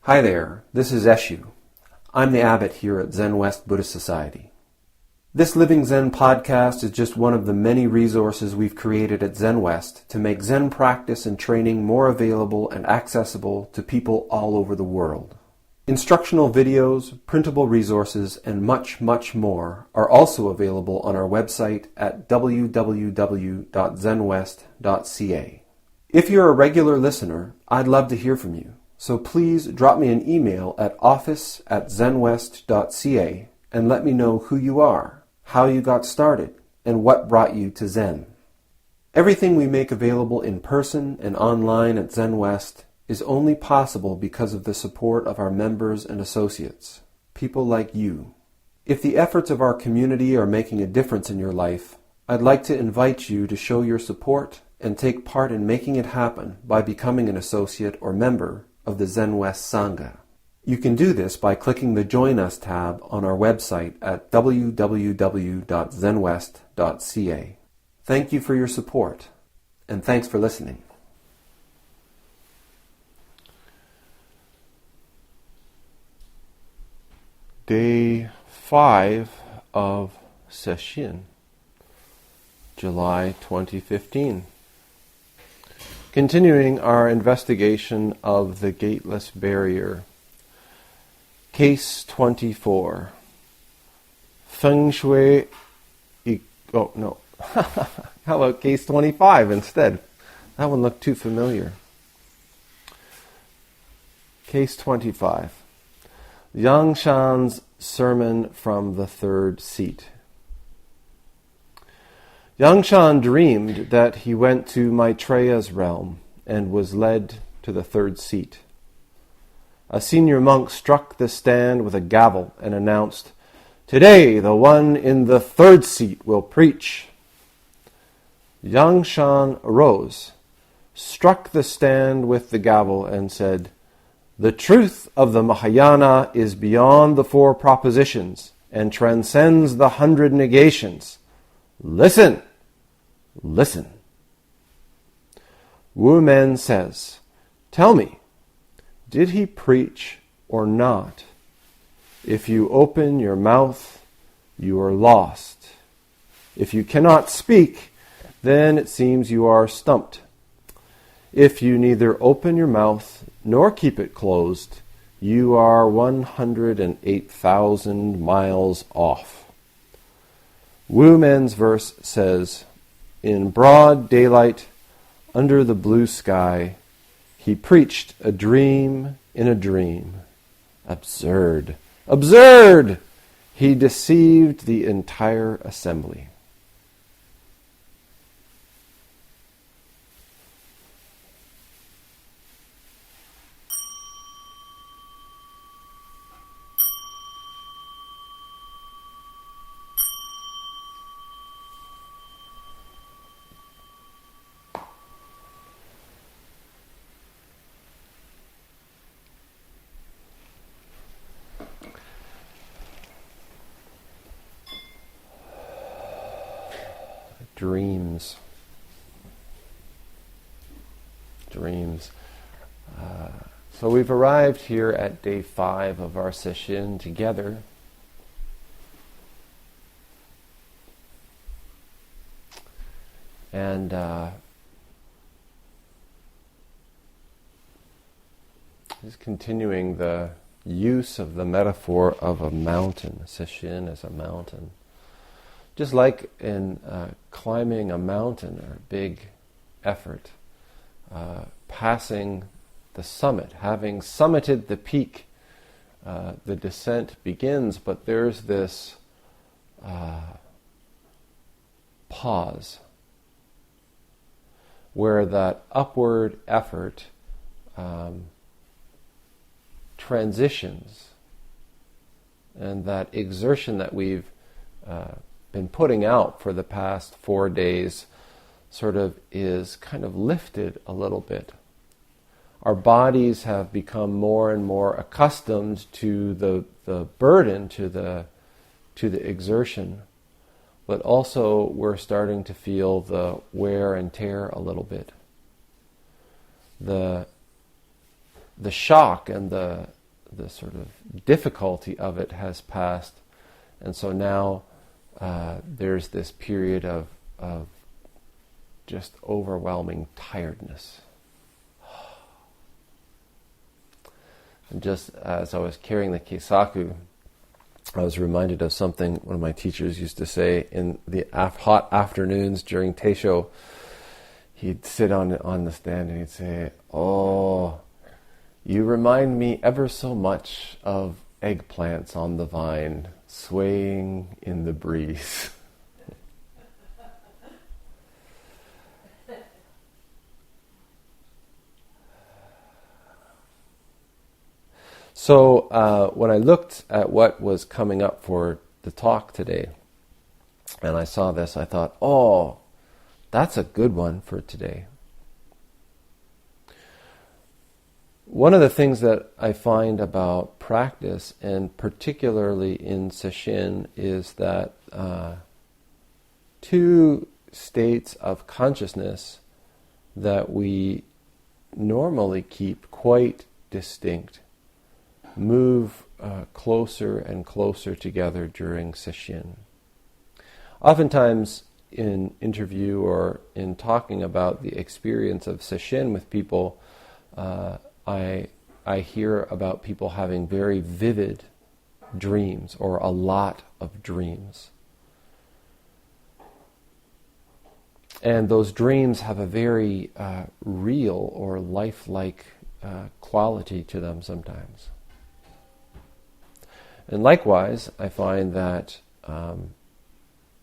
Hi there, this is Eshu. I'm the abbot here at Zenwest Buddhist Society. This Living Zen-podcast is just one of the many resources we've created at Zenwest to make Zen practice and training more available and accessible to people all over the world. Instructional videos, printable resources, and much, much more are also available on our website at www.zenwest.ca. If you're a regular listener, I'd love to hear from you. So please drop me an email at office@zenwest.ca and let me know who you are, how you got started, and what brought you to Zen. Everything we make available in person and online at Zenwest is only possible because of the support of our members and associates, people like you. If the efforts of our community are making a difference in your life, I'd like to invite you to show your support and take part in making it happen by becoming an associate or member of the Zenwest Sangha. You can do this by clicking the Join Us tab on our website at www.zenwest.ca. Thank you for your support, and thanks for listening. Day 5 of Sesshin, July 2015. Continuing our investigation of the gateless barrier. Case 24. Feng Shui... Oh, no. How about case 25 instead? That one looked too familiar. Case 25. Yangshan's sermon from the third seat. Yangshan dreamed that he went to Maitreya's realm and was led to the third seat. A senior monk struck the stand with a gavel and announced, "Today the one in the third seat will preach." Yangshan arose, struck the stand with the gavel and said, "The truth of the Mahayana is beyond the 4 propositions and transcends the 100 negations. Listen! Listen!" Wu Men says, "Tell me, did he preach or not? If you open your mouth, you are lost. If you cannot speak, then it seems you are stumped. If you neither open your mouth nor keep it closed, you are 108,000 miles off." Wu Men's verse says, "In broad daylight, under the blue sky, he preached a dream in a dream. Absurd! Absurd! He deceived the entire assembly." Dreams. So we've arrived here at day 5 of our session together. And just continuing the use of the metaphor of a mountain, sesshin as a mountain. Just like in climbing a mountain, or a big effort, passing the summit, having summited the peak, the descent begins, but there's this pause where that upward effort transitions, and that exertion that we've been putting out for the past 4 days sort of is kind of lifted a little bit. Our bodies have become more and more accustomed to the burden, to the exertion, but also we're starting to feel the wear and tear a little bit. The the shock and the sort of difficulty of it has passed, and so now there's this period of just overwhelming tiredness. And just as I was carrying the keisaku, I was reminded of something one of my teachers used to say in the hot afternoons during Teisho. He'd sit on the stand and he'd say, "Oh, you remind me ever so much of eggplants on the vine, swaying in the breeze." So when I looked at what was coming up for the talk today, and I saw this, I thought, oh, that's a good one for today. One of the things that I find about practice, and particularly in Sesshin, is that two states of consciousness that we normally keep quite distinct move closer and closer together during Sesshin. Oftentimes in interview or in talking about the experience of Sesshin with people, I hear about people having very vivid dreams or a lot of dreams. And those dreams have a very real or lifelike quality to them sometimes. And likewise, I find that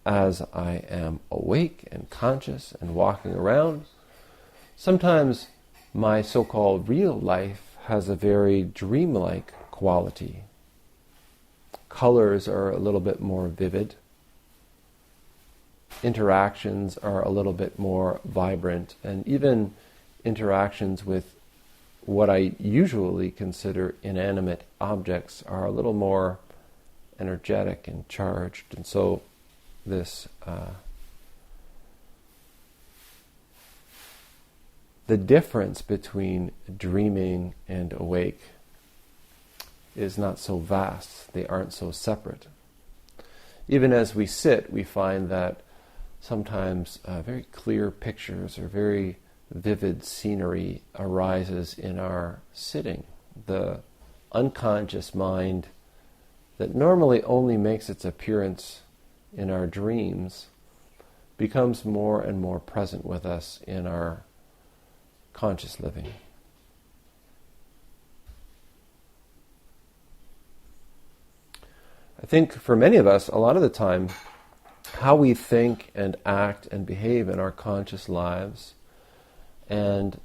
as I am awake and conscious and walking around, sometimes my so-called real life has a very dreamlike quality. Colors are a little bit more vivid. Interactions are a little bit more vibrant, and even interactions with what I usually consider inanimate objects are a little more energetic and charged. And so this the difference between dreaming and awake is not so vast. They aren't so separate. Even as we sit, we find that sometimes very clear pictures or very vivid scenery arises in our sitting. The unconscious mind that normally only makes its appearance in our dreams becomes more and more present with us in our conscious living. I think for many of us, a lot of the time, how we think and act and behave in our conscious lives and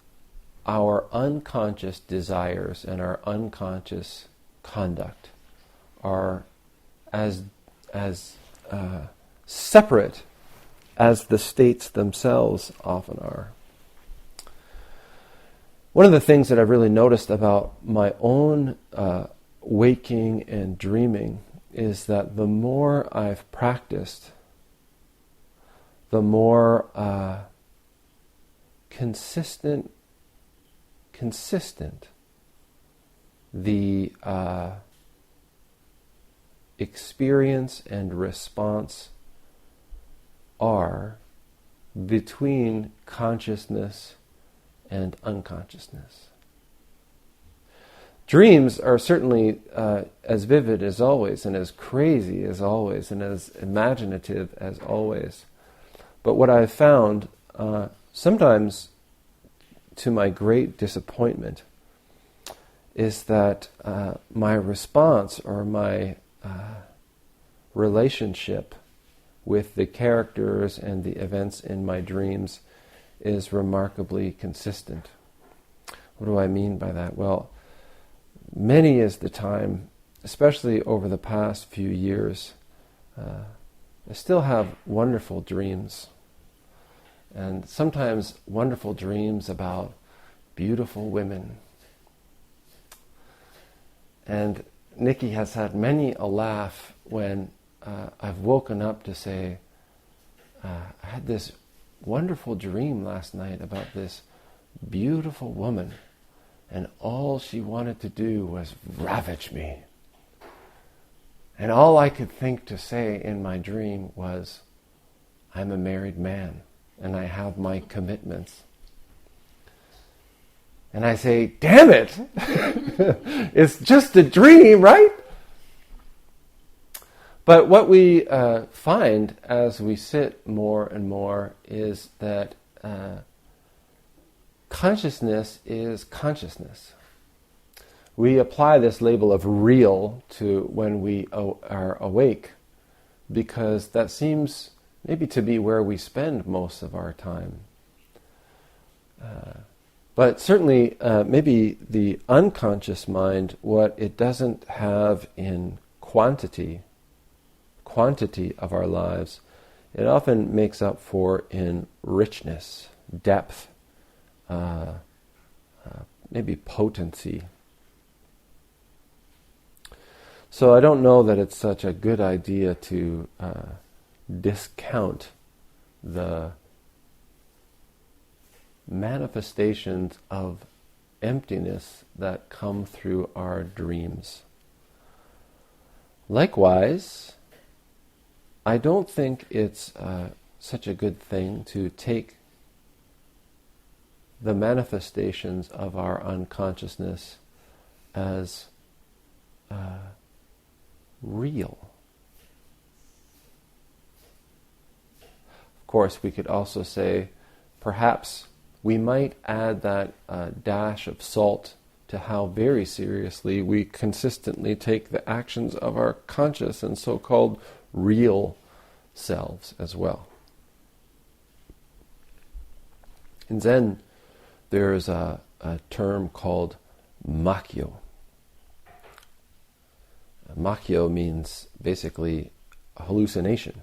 our unconscious desires and our unconscious conduct are as separate as the states themselves often are. One of the things that I've really noticed about my own waking and dreaming is that the more I've practiced, the more consistent the experience and response are between consciousness and unconsciousness. Dreams are certainly as vivid as always, and as crazy as always, and as imaginative as always. But what I've found, sometimes to my great disappointment, is that my response or my relationship with the characters and the events in my dreams is remarkably consistent. What do I mean by that? Well, many is the time, especially over the past few years, I still have wonderful dreams. And sometimes wonderful dreams about beautiful women. And Nikki has had many a laugh when I've woken up to say, I had this wonderful dream last night about this beautiful woman, and all she wanted to do was ravage me. And all I could think to say in my dream was, I'm a married man, and I have my commitments. And I say, damn it! It's just a dream, right? But what we find as we sit more and more is that consciousness is consciousness. We apply this label of real to when we are awake, because that seems maybe to be where we spend most of our time. But certainly, maybe the unconscious mind, what it doesn't have in quantity of our lives, it often makes up for in richness, depth, maybe potency. So I don't know that it's such a good idea to discount the manifestations of emptiness that come through our dreams. Likewise, I don't think it's such a good thing to take the manifestations of our unconsciousness as real. Of course, we could also say, perhaps we might add that dash of salt to how very seriously we consistently take the actions of our conscious and so-called real selves as well. In Zen, there is a term called makyo. Makyo means basically a hallucination,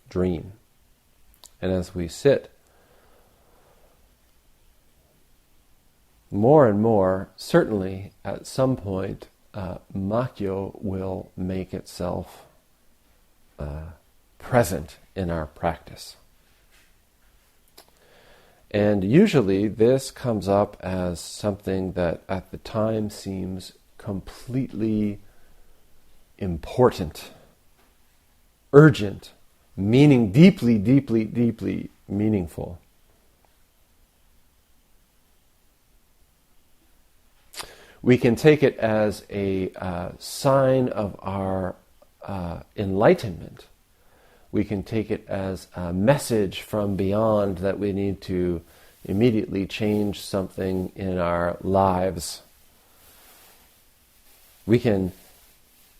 dream. And as we sit, more and more, certainly at some point, makyo will make itself present in our practice. And usually this comes up as something that at the time seems completely important, urgent, meaning deeply, deeply, deeply meaningful. We can take it as a sign of our enlightenment. We can take it as a message from beyond that we need to immediately change something in our lives. We can,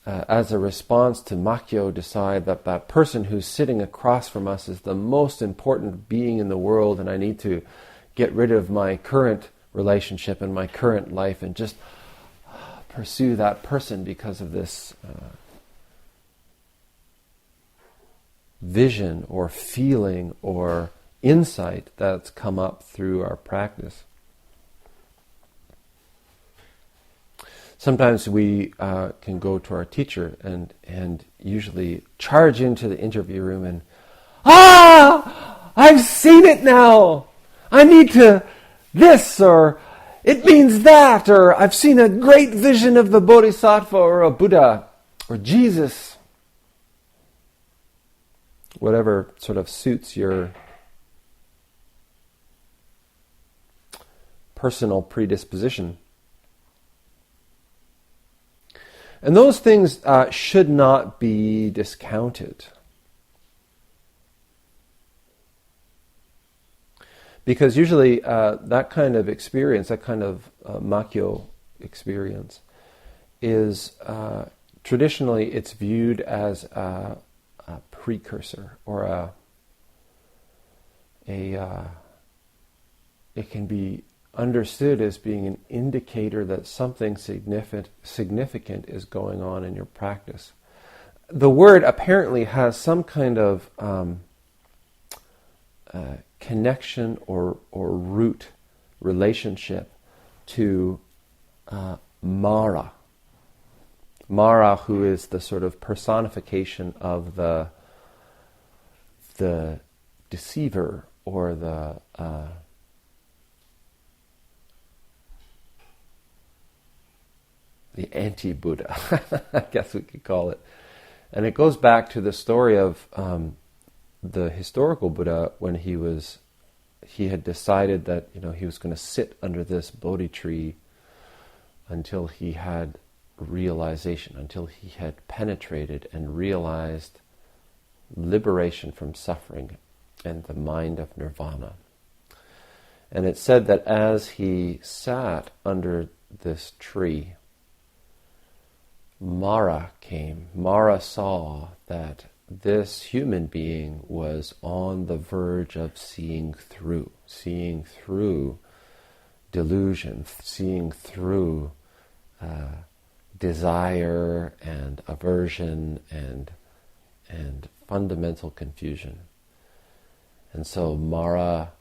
as a response to makyo, decide that that person who's sitting across from us is the most important being in the world, and I need to get rid of my current relationship and my current life and just pursue that person because of this vision or feeling or insight that's come up through our practice. Sometimes we can go to our teacher and usually charge into the interview room and, I've seen it now! I need to this, or it means that, or I've seen a great vision of the Bodhisattva or a Buddha or Jesus. Whatever sort of suits your personal predisposition. And those things should not be discounted. Because usually that kind of experience, that kind of makyo experience, is traditionally it's viewed as a precursor or it can be understood as being an indicator that something significant is going on in your practice. The word apparently has some kind of connection or root relationship to Mara. Mara, who is the sort of personification of the deceiver or the the anti-Buddha, I guess we could call it. And it goes back to the story of the historical Buddha when he had decided that he was going to sit under this Bodhi tree until he had realization, until he had penetrated and realized liberation from suffering and the mind of nirvana. And it said that as he sat under this tree, Mara came. Mara saw that this human being was on the verge of seeing through delusion, seeing through desire and aversion and fundamental confusion. And so Mara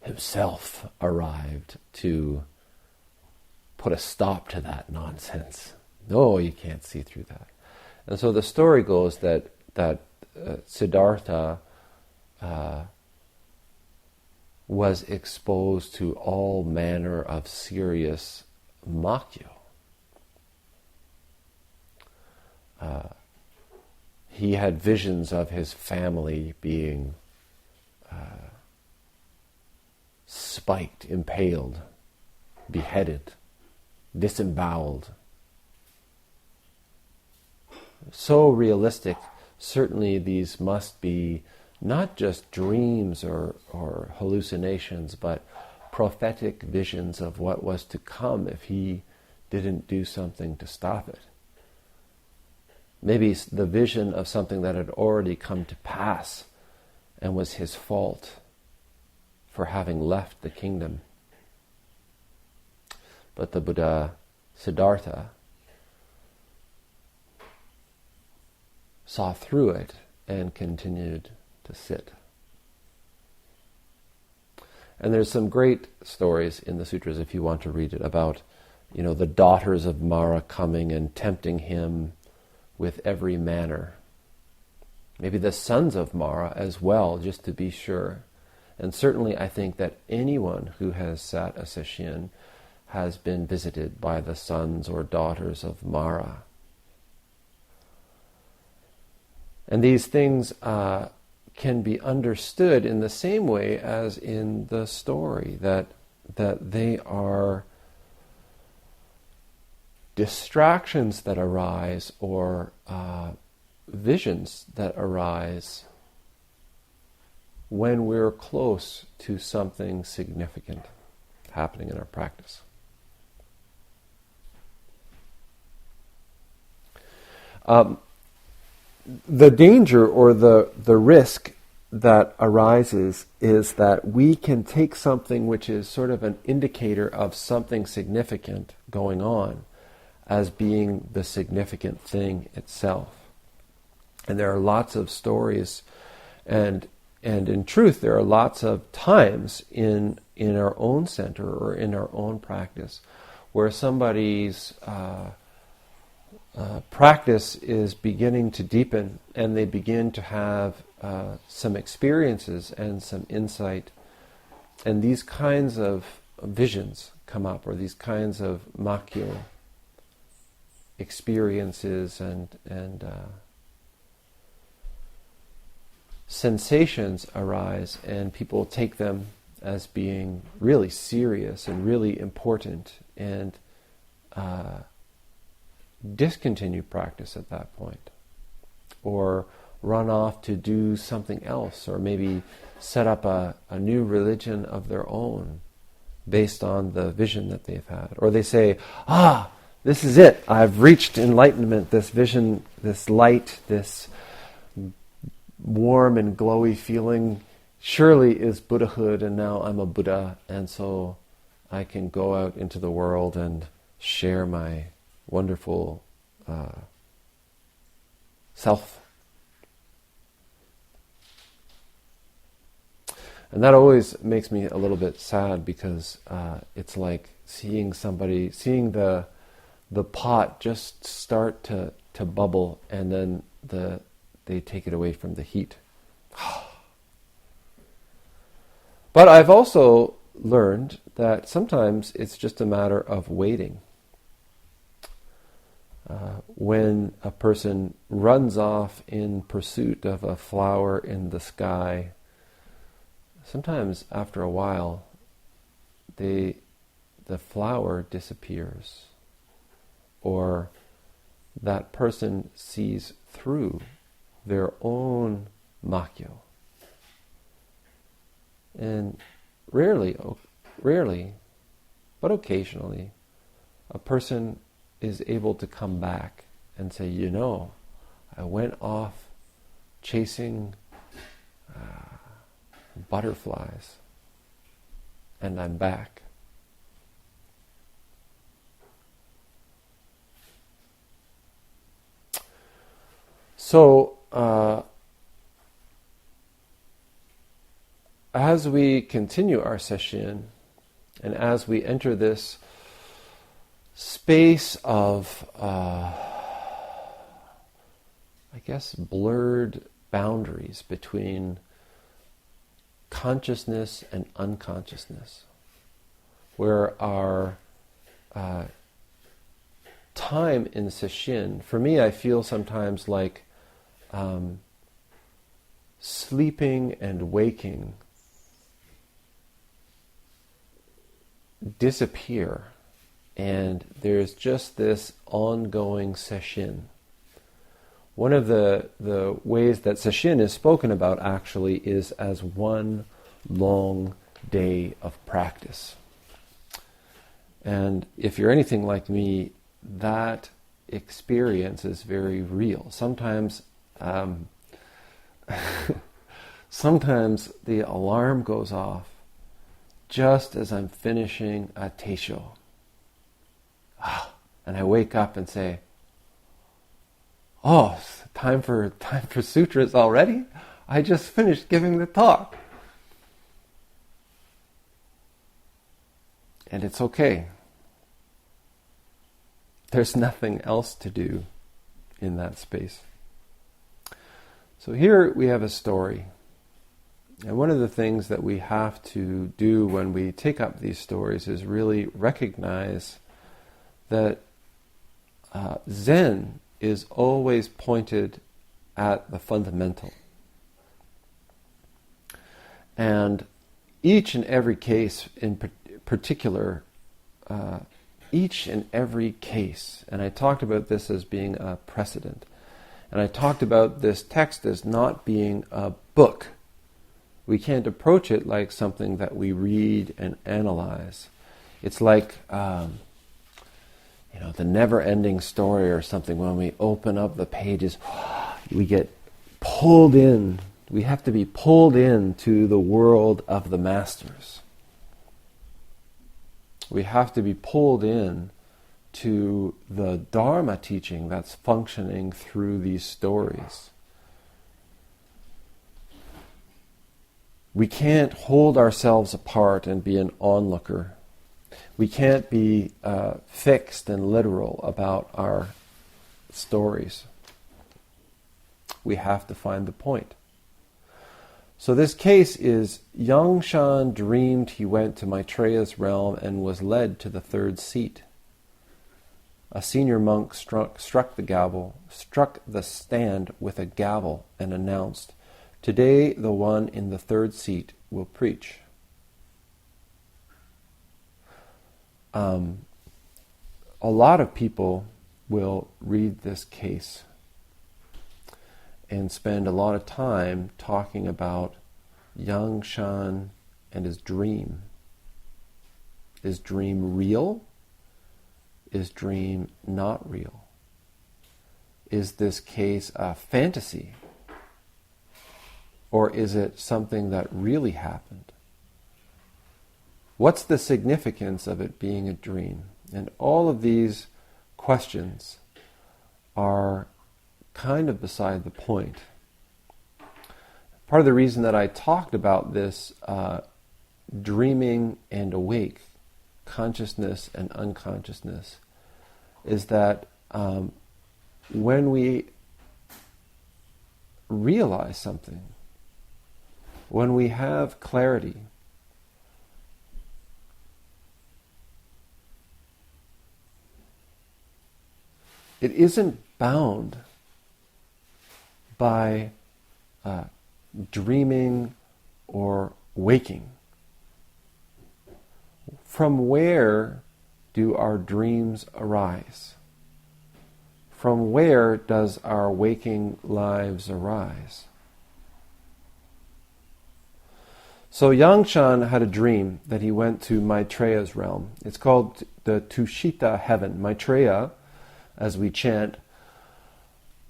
himself arrived to put a stop to that nonsense. No, you can't see through that. And so the story goes that Siddhartha was exposed to all manner of serious makyo. He had visions of his family being spiked, impaled, beheaded, disemboweled. So realistic. Certainly these must be not just dreams or hallucinations, but prophetic visions of what was to come if he didn't do something to stop it. Maybe the vision of something that had already come to pass and was his fault for having left the kingdom. But the Buddha Siddhartha saw through it and continued to sit. And there's some great stories in the sutras, if you want to read it, about the daughters of Mara coming and tempting him with every manner. Maybe the sons of Mara as well, just to be sure. And certainly I think that anyone who has sat a sesshin has been visited by the sons or daughters of Mara. And these things can be understood in the same way as in the story, that they are distractions that arise or visions that arise when we're close to something significant happening in our practice. The danger or the risk that arises is that we can take something which is sort of an indicator of something significant going on as being the significant thing itself. And there are lots of stories, and in truth there are lots of times in our own center or in our own practice where somebody's practice is beginning to deepen and they begin to have some experiences and some insight, and these kinds of visions come up, or these kinds of makyo experiences and sensations arise, and people take them as being really serious and really important, and discontinue practice at that point, or run off to do something else, or maybe set up a new religion of their own based on the vision that they've had. Or they say, this is it, I've reached enlightenment, this vision, this light, this warm and glowy feeling surely is Buddhahood, and now I'm a Buddha, and so I can go out into the world and share my wonderful self. And that always makes me a little bit sad, because it's like seeing the pot just start to bubble, and then they take it away from the heat. But I've also learned that sometimes it's just a matter of waiting. when a person runs off in pursuit of a flower in the sky, sometimes after a while, the flower disappears, or that person sees through their own makyo. And rarely, but occasionally, a person is able to come back and say, I went off chasing butterflies, and I'm back. So, as we continue our session, and as we enter this space of, blurred boundaries between consciousness and unconsciousness, where our time in sesshin, for me, I feel sometimes like sleeping and waking disappear, and there's just this ongoing sesshin. One of the ways that sesshin is spoken about actually is as one long day of practice. And if you're anything like me, that experience is very real. Sometimes sometimes the alarm goes off just as I'm finishing a teisho. And I wake up and say, time for sutras already? I just finished giving the talk. And it's okay. There's nothing else to do in that space. So here we have a story. And one of the things that we have to do when we take up these stories is really recognize that Zen is always pointed at the fundamental. And each and every case in particular, each and every case, and I talked about this as being a precedent, and I talked about this text as not being a book. We can't approach it like something that we read and analyze. It's like the never-ending story or something. When we open up the pages, we get pulled in. We have to be pulled into the world of the masters. We have to be pulled in to the Dharma teaching that's functioning through these stories. We can't hold ourselves apart and be an onlooker. We can't be fixed and literal about our stories. We have to find the point. So this case is, Yangshan dreamed he went to Maitreya's realm and was led to the third seat. A senior monk struck the stand with a gavel and announced, "Today the one in the third seat will preach." A lot of people will read this case and spend a lot of time talking about Yangshan and his dream. Is dream real? Is dream not real? Is this case a fantasy? Or is it something that really happened? What's the significance of it being a dream? And all of these questions are kind of beside the point. Part of the reason that I talked about this dreaming and awake, consciousness and unconsciousness, is that when we realize something, when we have clarity, it isn't bound by dreaming or waking. From where do our dreams arise? From where does our waking lives arise? So Yangshan had a dream that he went to Maitreya's realm. It's called the Tushita heaven. Maitreya, as we chant,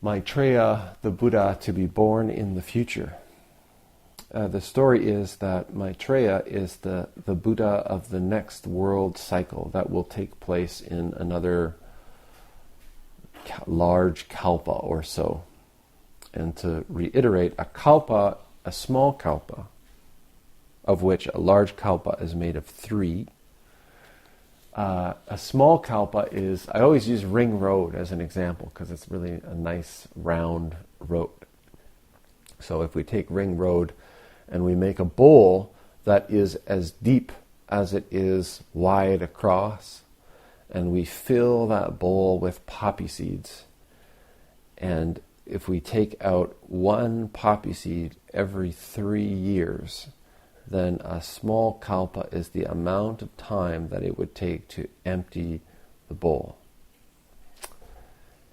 Maitreya, the Buddha, to be born in the future. The story is that Maitreya is the Buddha of the next world cycle that will take place in another large kalpa or so. And to reiterate, a kalpa, a small kalpa, of which a large kalpa is made of 3. A small kalpa is, I always use ring road as an example because it's really a nice round road. So if we take ring road and we make a bowl that is as deep as it is wide across, and we fill that bowl with poppy seeds, and if we take out 1 poppy seed every 3 years, then a small kalpa is the amount of time that it would take to empty the bowl.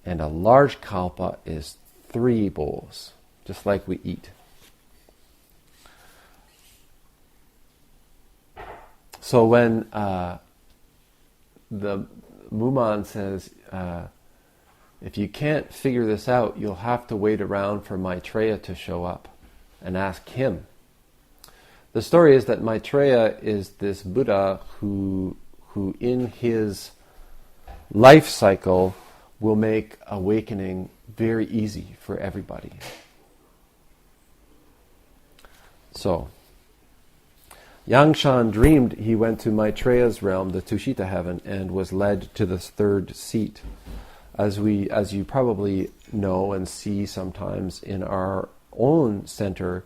And a large kalpa is 3 bowls, just like we eat. So when the Muman says, if you can't figure this out, you'll have to wait around for Maitreya to show up and ask him. The story is that Maitreya is this Buddha who in his life cycle will make awakening very easy for everybody. So, Yangshan dreamed he went to Maitreya's realm, the Tushita heaven, and was led to the 3rd seat. As you probably know and see sometimes in our own center,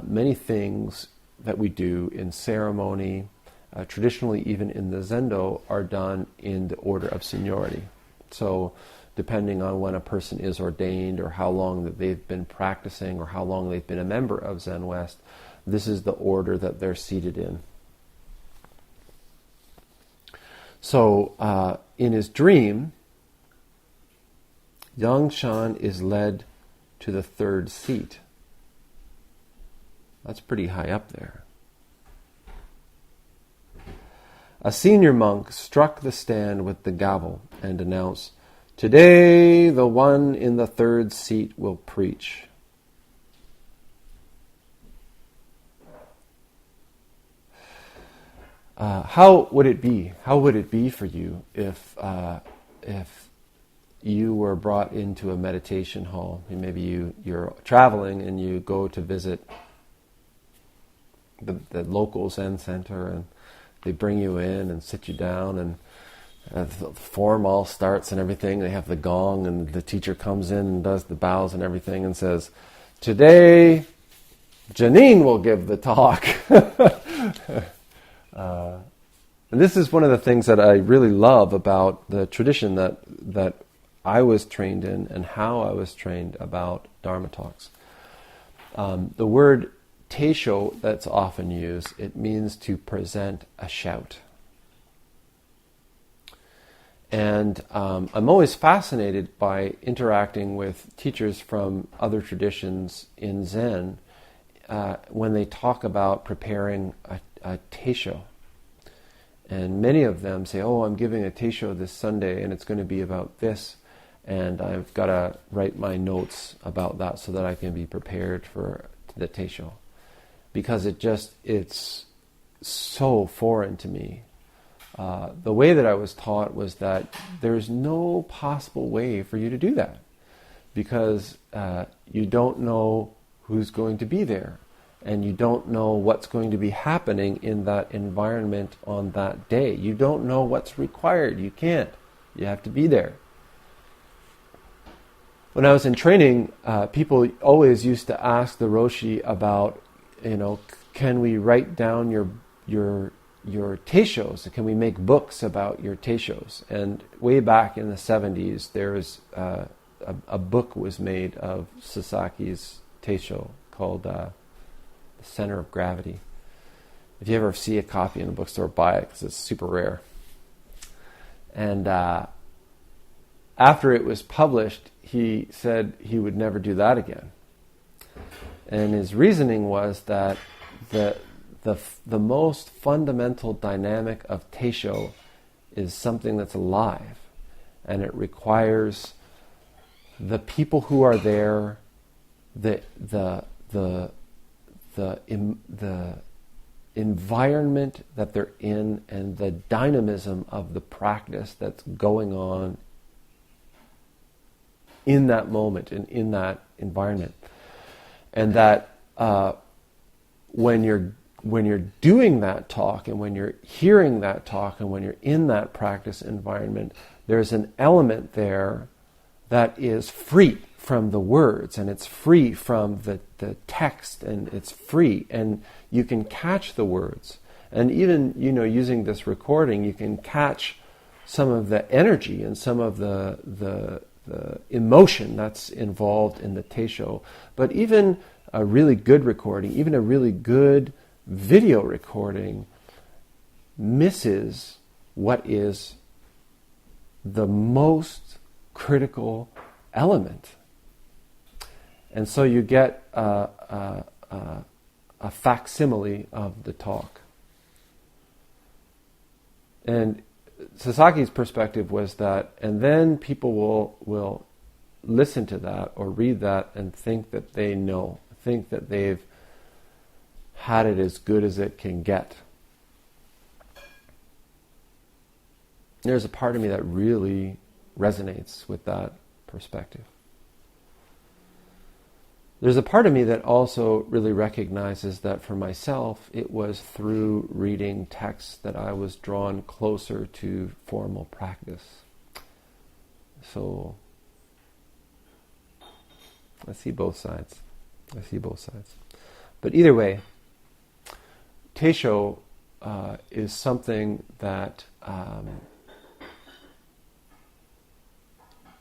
many things that we do in ceremony, traditionally even in the Zendo, are done in the order of seniority. So depending on when a person is ordained or how long that they've been practicing or how long they've been a member of Zenwest, this is the order that they're seated in. So in his dream, Yangshan is led to the 3rd seat. That's pretty high up there. A senior monk struck the stand with the gavel and announced, "Today the one in the 3rd seat will preach." How would it be? How would it be for you if you were brought into a meditation hall? Maybe you're traveling and you go to visit the local Zen center, and they bring you in and sit you down, and the form all starts and everything. They have the gong, and the teacher comes in and does the bows and everything and says, "Today, Janine will give the talk." And this is one of the things that I really love about the tradition that I was trained in and how I was trained about Dharma talks. The word teisho that's often used, it means to present a shout. And I'm always fascinated by interacting with teachers from other traditions in Zen when they talk about preparing a teisho. And many of them say, "Oh, I'm giving a teisho this Sunday and it's going to be about this, and I've got to write my notes about that so that I can be prepared for the teisho." Because it's so foreign to me. The way that I was taught was that there's no possible way for you to do that, because you don't know who's going to be there, and you don't know what's going to be happening in that environment on that day. You don't know what's required. You can't. You have to be there. When I was in training, people always used to ask the Roshi about, can we write down your your teishos? Can we make books about your teishos? And way back in the 70s, there's a book was made of Sasaki's teisho called The Center of Gravity. If you ever see a copy in a bookstore, buy it because it's super rare. And after it was published, he said he would never do that again. And his reasoning was that the most fundamental dynamic of teisho is something that's alive, and it requires the people who are there, the environment that they're in, and the dynamism of the practice that's going on in that moment and in that environment. And that when you're doing that talk, and when you're hearing that talk, and when you're in that practice environment, there's an element there that is free from the words, and it's free from the text, and it's free, and you can catch the words. And even, using this recording, you can catch some of the energy and some of the emotion that's involved in the teisho. But even a really good recording, even a really good video recording, misses what is the most critical element. And so you get a facsimile of the talk. And Sasaki's perspective was that, and then people will listen to that or read that and think that they know, think that they've had it as good as it can get. There's a part of me that really resonates with that perspective. There's a part of me that also really recognizes that for myself, it was through reading texts that I was drawn closer to formal practice. So, I see both sides. But either way, teisho is something that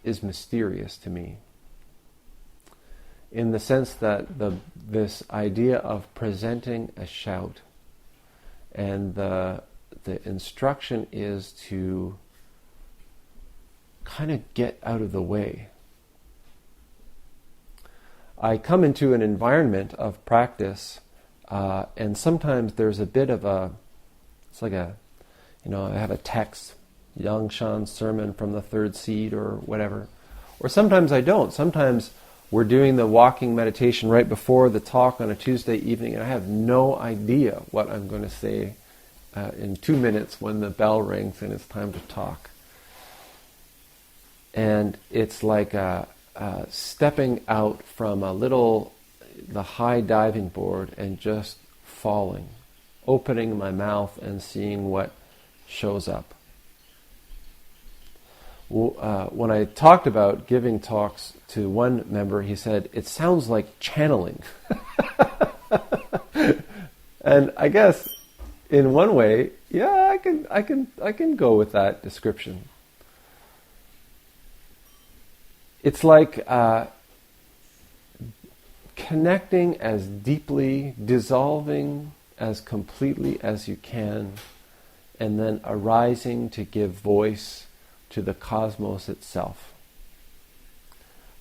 is mysterious to me, in the sense that this idea of presenting a shout, and the instruction is to kind of get out of the way. I come into an environment of practice, and sometimes there's a bit of it's like I have a text, Yangshan sermon from the third seed or whatever. Or sometimes I don't. Sometimes we're doing the walking meditation right before the talk on a Tuesday evening, and I have no idea what I'm going to say in 2 minutes when the bell rings and it's time to talk. And it's like stepping out from the high diving board and just falling, opening my mouth and seeing what shows up. When I talked about giving talks to one member, he said, "It sounds like channeling." And I guess in one way, yeah, I can go with that description. It's like connecting as deeply, dissolving as completely as you can, and then arising to give voice to the cosmos itself.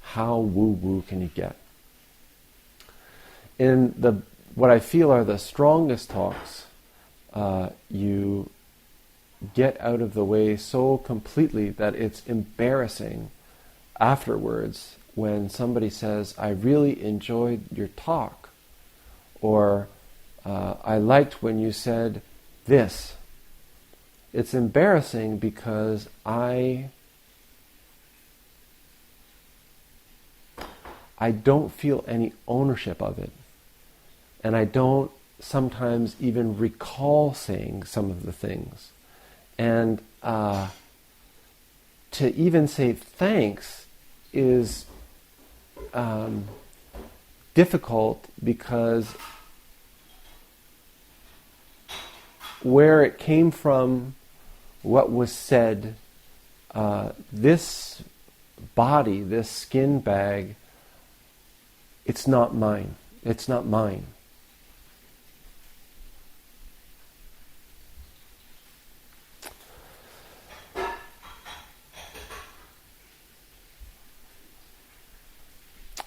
How woo-woo can you get? In what I feel are the strongest talks, you get out of the way so completely that it's embarrassing afterwards when somebody says, "I really enjoyed your talk," or "I liked when you said this." It's embarrassing because I don't feel any ownership of it. And I don't sometimes even recall saying some of the things. And to even say thanks is difficult because where it came from, what was said, this body, this skin bag, it's not mine. It's not mine.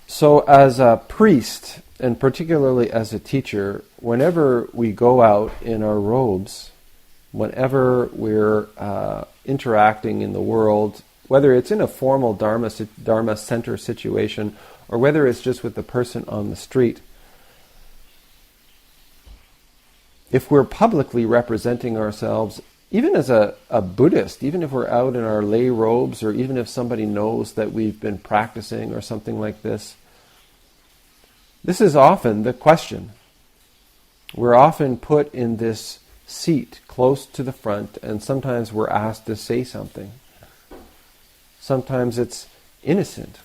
So as a priest, and particularly as a teacher, whenever we go out in our robes, whenever we're interacting in the world, whether it's in a formal Dharma center situation, or whether it's just with the person on the street, if we're publicly representing ourselves, even as a Buddhist, even if we're out in our lay robes, or even if somebody knows that we've been practicing or something like this, this is often the question. We're often put in this seat close to the front, and sometimes we're asked to say something. Sometimes it's innocent.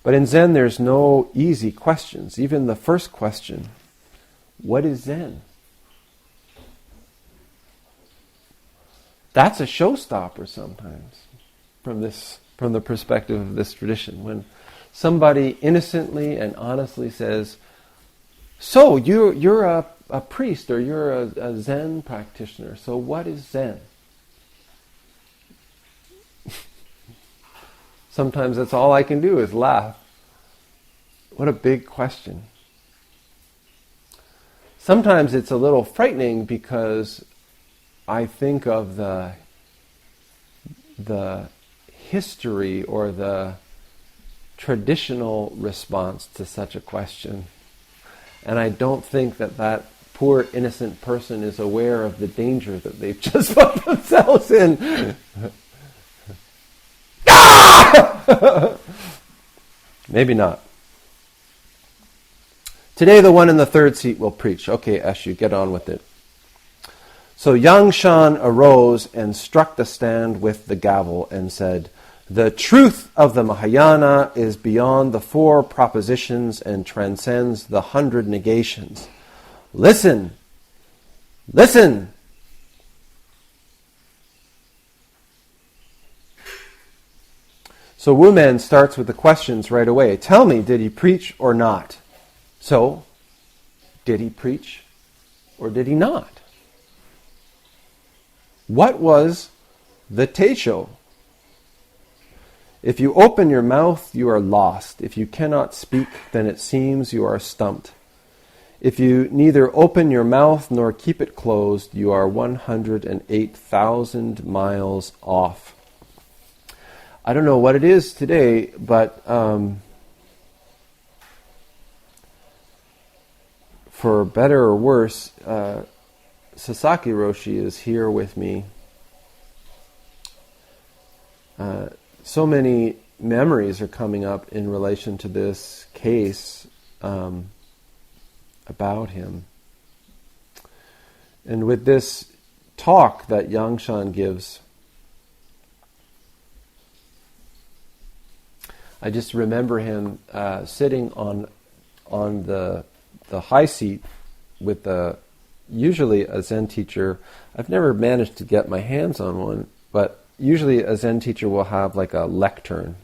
But in Zen, there's no easy questions. Even the first question, what is Zen? That's a showstopper sometimes from the perspective of this tradition. When somebody innocently and honestly says, so you're a priest, or you're a Zen practitioner, so what is Zen? Sometimes that's all I can do is laugh. What a big question. Sometimes it's a little frightening because I think of the history or the traditional response to such a question. And I don't think that poor innocent person is aware of the danger that they've just put themselves in. Maybe not. Today the one in the third seat will preach. Okay, Eshu, get on with it. So Yangshan arose and struck the stand with the gavel and said, the truth of the Mahayana is beyond the 4 propositions and transcends the 100 negations. Listen! Listen! So Wu Man starts with the questions right away. Tell me, did he preach or not? So, did he preach or did he not? What was the teisho? If you open your mouth, you are lost. If you cannot speak, then it seems you are stumped. If you neither open your mouth nor keep it closed, you are 108,000 miles off. I don't know what it is today, but for better or worse, Sasaki Roshi is here with me. So many memories are coming up in relation to this case about him. And with this talk that Yangshan gives, I just remember him sitting on the high seat with usually a Zen teacher. I've never managed to get my hands on one, but usually a Zen teacher will have like a lectern.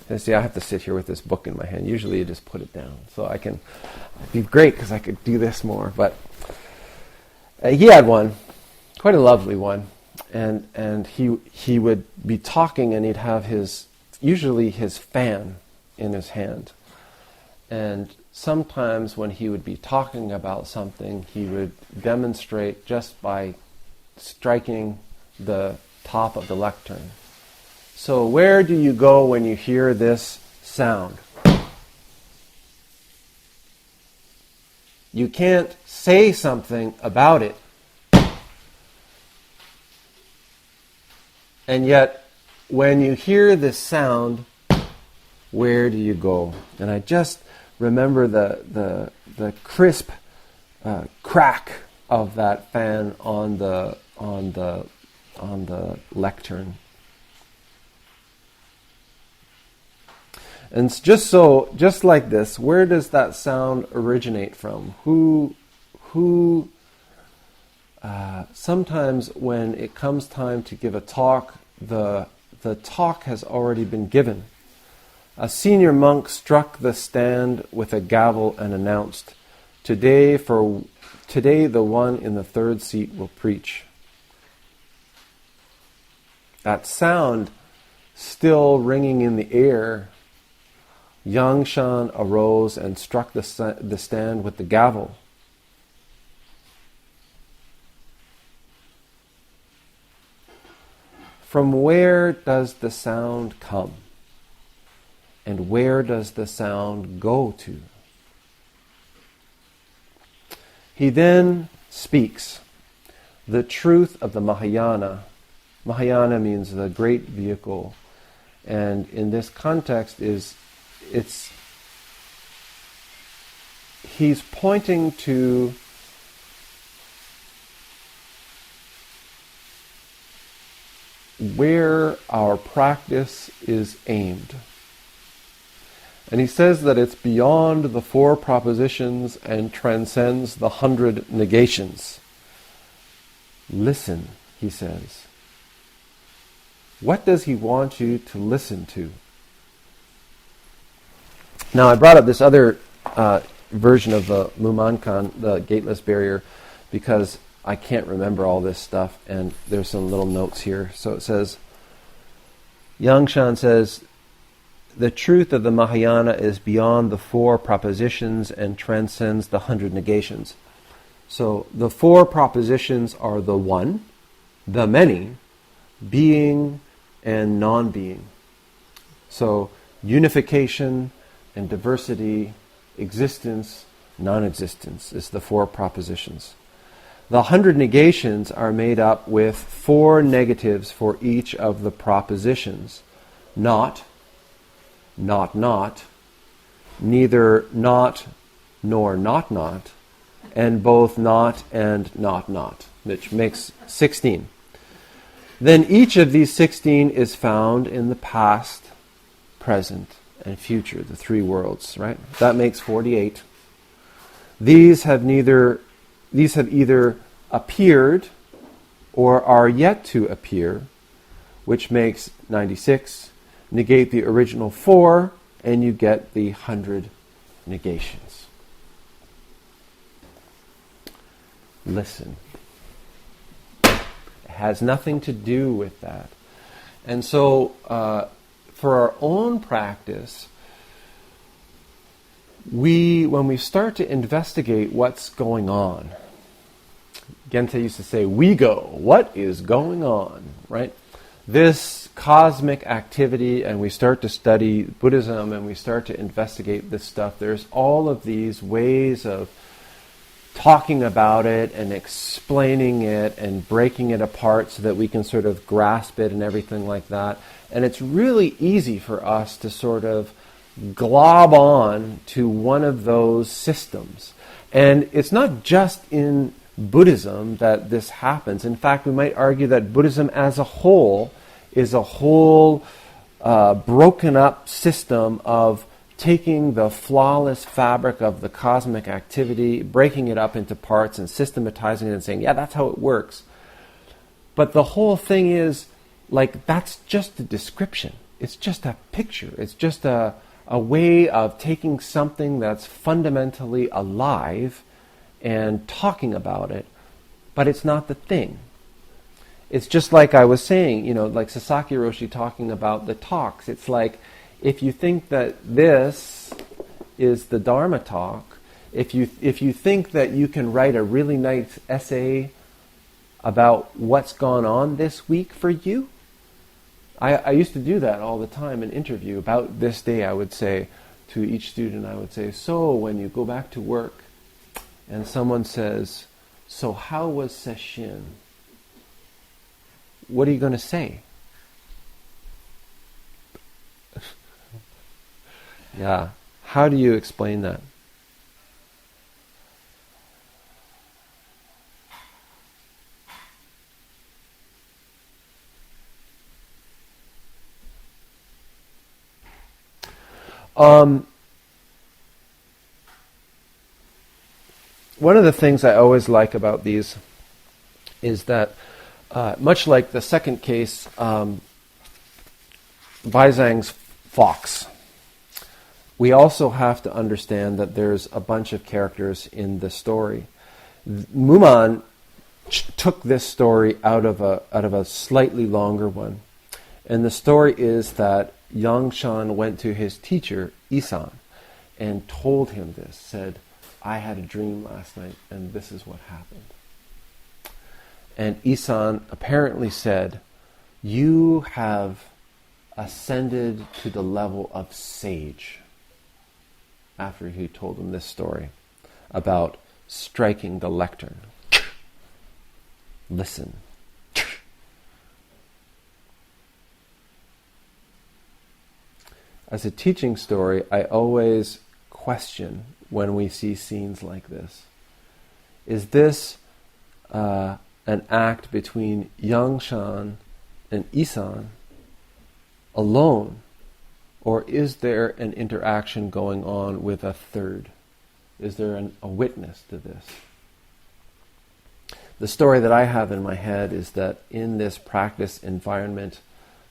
And see, I have to sit here with this book in my hand. Usually you just put it down. So it'd be great because I could do this more. But he had one, quite a lovely one. And he would be talking and he'd have usually his fan in his hand. And sometimes when he would be talking about something, he would demonstrate just by striking the top of the lectern. So where do you go when you hear this sound? You can't say something about it. And yet, when you hear this sound, where do you go? And I just remember the crisp crack of that fan on the lectern. And it's just like this, where does that sound originate from? Who sometimes when it comes time to give a talk, the talk has already been given. A senior monk struck the stand with a gavel and announced, Today the one in the third seat will preach." That sound still ringing in the air, Yangshan arose and struck the stand with the gavel. From where does the sound come? And where does the sound go to? He then speaks the truth of the Mahayana. Mahayana means the great vehicle, and in this context he's pointing to where our practice is aimed. And he says that it's beyond the 4 propositions and transcends the 100 negations. Listen, he says. What does he want you to listen to? Now, I brought up this other version of the Mumankan, the gateless barrier, because I can't remember all this stuff, and there's some little notes here. So it says, Yangshan says, the truth of the Mahayana is beyond the 4 propositions and transcends the 100 negations. So the 4 propositions are the one, the many, being, and non-being. So unification and diversity, existence, non-existence is the 4 propositions. The 100 negations are made up with 4 negatives for each of the propositions. Not, neither not nor not, and both not and not, which makes 16. Then each of these 16 is found in the past, present, and future, the 3 worlds, right? That makes 48. These have either appeared or are yet to appear, which makes 96. Negate the original 4, and you get the 100 negations. Listen. It has nothing to do with that. And so, for our own practice, when we start to investigate what's going on, Gente used to say, we go, what is going on, right? This cosmic activity, and we start to study Buddhism and we start to investigate this stuff, there's all of these ways of talking about it and explaining it and breaking it apart so that we can sort of grasp it and everything like that. And it's really easy for us to sort of glob on to one of those systems. And it's not just in Buddhism that this happens. In fact, we might argue that Buddhism as a whole is a whole broken up system of taking the flawless fabric of the cosmic activity, breaking it up into parts and systematizing it and saying, yeah, that's how it works. But the whole thing is, like, that's just a description. It's just a picture. It's just a way of taking something that's fundamentally alive and talking about it, but it's not the thing. It's just like I was saying, like Sasaki Roshi talking about the talks. It's like, if you think that this is the Dharma talk, if you think that you can write a really nice essay about what's gone on this week for you, I used to do that all the time in interview. About this day, I would say to each student, I would say, so when you go back to work, and someone says, so how was sesshin? What are you going to say? Yeah. How do you explain that? One of the things I always like about these is that much like the second case, Weizang's fox, we also have to understand that there's a bunch of characters in the story. Muman took this story out of a slightly longer one. And the story is that Yangshan went to his teacher, Isan, and told him this, said, I had a dream last night, and this is what happened. And Isan apparently said, you have ascended to the level of sage, after he told him this story about striking the lectern. Listen. As a teaching story, I always question when we see scenes like this. Is this an act between Yangshan and Isan alone, or is there an interaction going on with a third? Is there a witness to this? The story that I have in my head is that in this practice environment,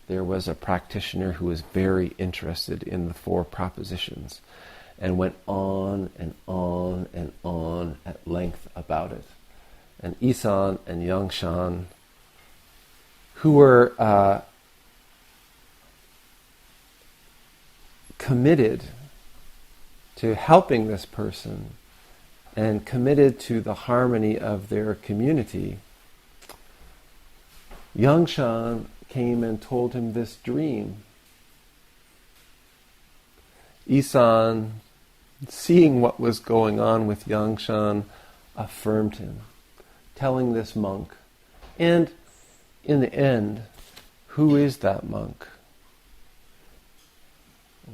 there was a practitioner who was very interested in the four propositions and went on and on and on at length about it. And Isan and Yangshan, who were committed to helping this person and committed to the harmony of their community, Yangshan came and told him this dream. Isan, seeing what was going on with Yangshan, affirmed him, telling this monk. And in the end, who is that monk?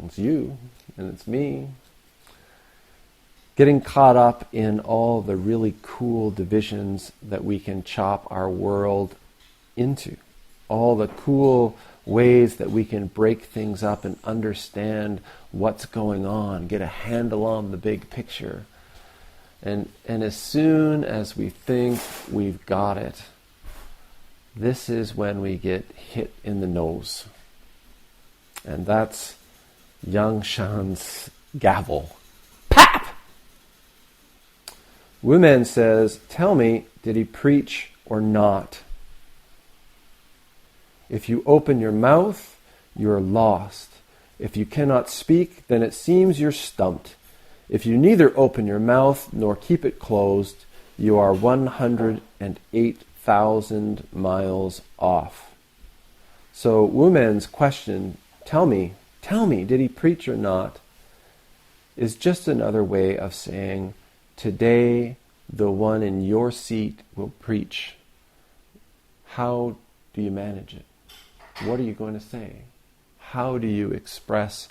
It's you, and it's me. Getting caught up in all the really cool divisions that we can chop our world into. All the cool ways that we can break things up and understand what's going on, get a handle on the big picture. And as soon as we think we've got it, this is when we get hit in the nose. And that's Yangshan's gavel. Pap! Wumen says, tell me, did he preach or not? If you open your mouth, you're lost. If you cannot speak, then it seems you're stumped. If you neither open your mouth nor keep it closed, you are 108,000 miles off. So Wumen's question, tell me, did he preach or not, is just another way of saying, today the one in your seat will preach. How do you manage it? What are you going to say? How do you express?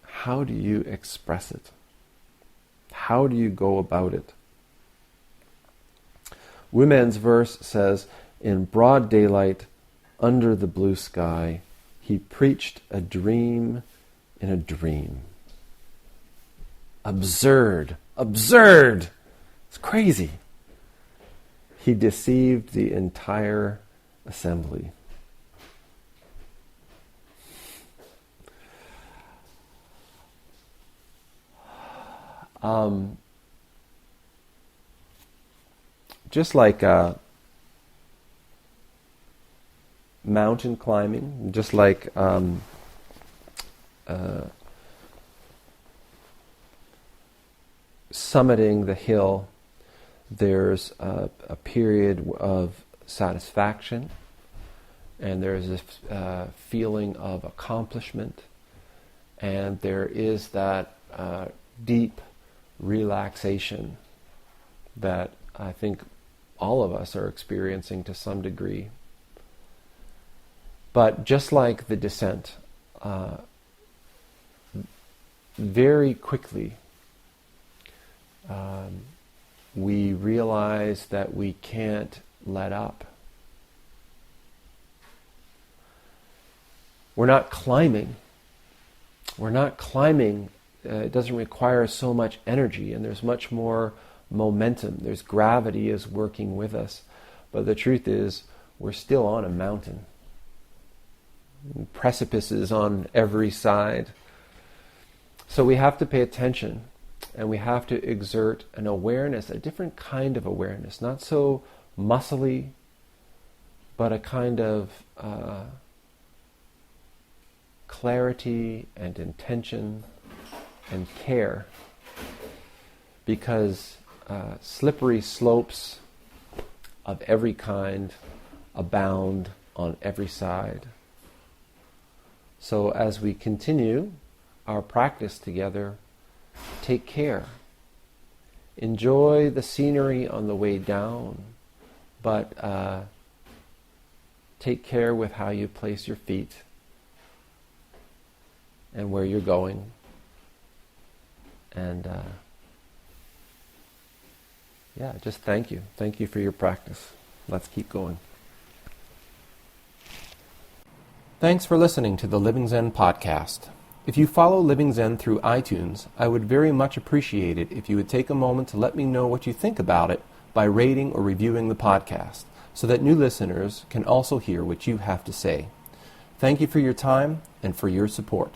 How do you express it? How do you go about it? Wumen's verse says, in broad daylight, under the blue sky, he preached a dream in a dream. Absurd! It's crazy. He deceived the entire assembly. Just like mountain climbing, just like summiting the hill, there's a period of satisfaction, and there's a feeling of accomplishment, and there is that deep relaxation that I think all of us are experiencing to some degree. But just like the descent, very quickly we realize that we can't let up. We're not climbing. It doesn't require so much energy, and there's much more momentum. There's gravity is working with us. But the truth is, we're still on a mountain. Precipices on every side. So we have to pay attention, and we have to exert an awareness, a different kind of awareness, not so muscly, but a kind of clarity and intention and care, because slippery slopes of every kind abound on every side. So as we continue our practice together, take care. Enjoy the scenery on the way down, but take care with how you place your feet and where you're going. And just thank you. Thank you for your practice. Let's keep going. Thanks for listening to the Living Zen podcast. If you follow Living Zen through iTunes, I would very much appreciate it if you would take a moment to let me know what you think about it by rating or reviewing the podcast, so that new listeners can also hear what you have to say. Thank you for your time and for your support.